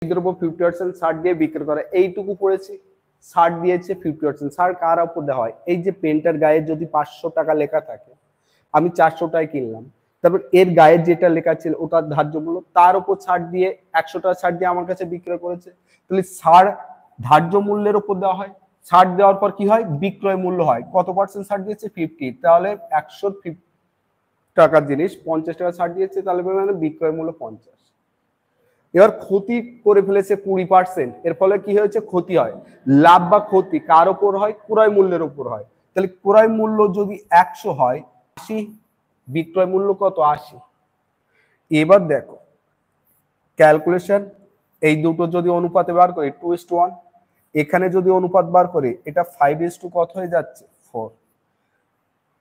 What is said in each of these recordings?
দ্রব্য 50% ছাড় দিয়ে বিক্রি করে, এইটুকু পড়েছি, ছাড় দিয়েছে 50%। ছাড় কার উপর দেওয়া হয়? এই যে পেনটার গায়ে যদি 500 টাকা লেখা থাকে, আমি 400 টাকায় কিনলাম, তারপর এর গায়ে যেটা লেখা ছিল ওটার ধার্য মূল্য, তার উপর ছাড় দিয়ে 100 টাকা ছাড় দিয়ে আমার কাছে বিক্রয় করেছে। তাহলে ছাড় ধার্য মূল্যের উপর দেওয়া হয়, ছাড় দেওয়ার পর কি হয়? বিক্রয় মূল্য হয়। কত পার্সেন্ট ছাড় দিয়েছে? 50। তাহলে 150 টাকার জিনিস 50 টাকা ছাড় দিয়েছে, তাহলে মানে বিক্রয় মূল্য 50। এবার ক্ষতি করে ফেলেছে 20%, এর ফলে কি হয়েছে? ক্ষতি হয়। লাভ বা ক্ষতি কার উপর হয়? ক্রয় মূল্যের উপর হয়। তাহলে ক্রয় মূল্য যদি 100 হয়, 80, বিক্রয় মূল্য কত? 80। এবার দেখো ক্যালকুলেশন, এই দুটো যদি অনুপাতে বার করি 2:1, এখানে যদি অনুপাত বার করি এটা 5:, কত হয়ে যাচ্ছে? 4।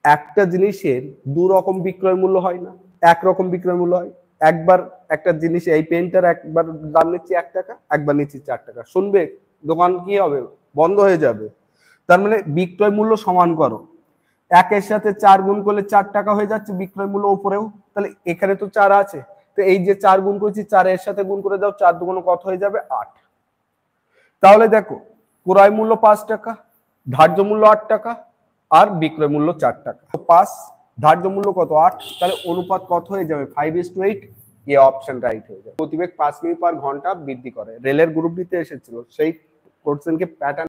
একটা জিনিসের দু রকম বিক্রয় মূল্য হয় না, একরকম বিক্রয় মূল্য হয়। একবার একটা জিনিস, এই পেনটার একবার দাম নিচ্ছি 1 টাকা, একবার নিচ্ছি 4 টাকা, শুনবে দোকান কি হবে? বন্ধ হয়ে যাবে। তার মানে বিক্রয় মূল্য সমান করো, একের সাথে 4 গুণ করলে 4 টাকা হয়ে যাচ্ছে বিক্রয় মূল্য উপরেও, তাহলে এখানে তো 4 আছে, তো এই যে 4 গুণ করেছি 4 এর সাথে গুণ করে দাও, 4 দুগুণ কত হয়ে যাবে? 8। তাহলে দেখো ক্রয় মূল্য 5 টাকা, ধার্য মূল্য 8 টাকা, আর বিক্রয় মূল্য 4 টাকা। 5, ধার্য মূল্য কত? 8। তাহলে অনুপাত কত হয়ে যাবে? 5:8। এ অপশন রাইট হয়ে যাবে। গতিবেগ 5 কিমি পার ঘন্টা বৃদ্ধি করে। রেলের গ্রুপ ডিতে এসেছিল, সেই কোশ্চেনকে প্যাটার্ন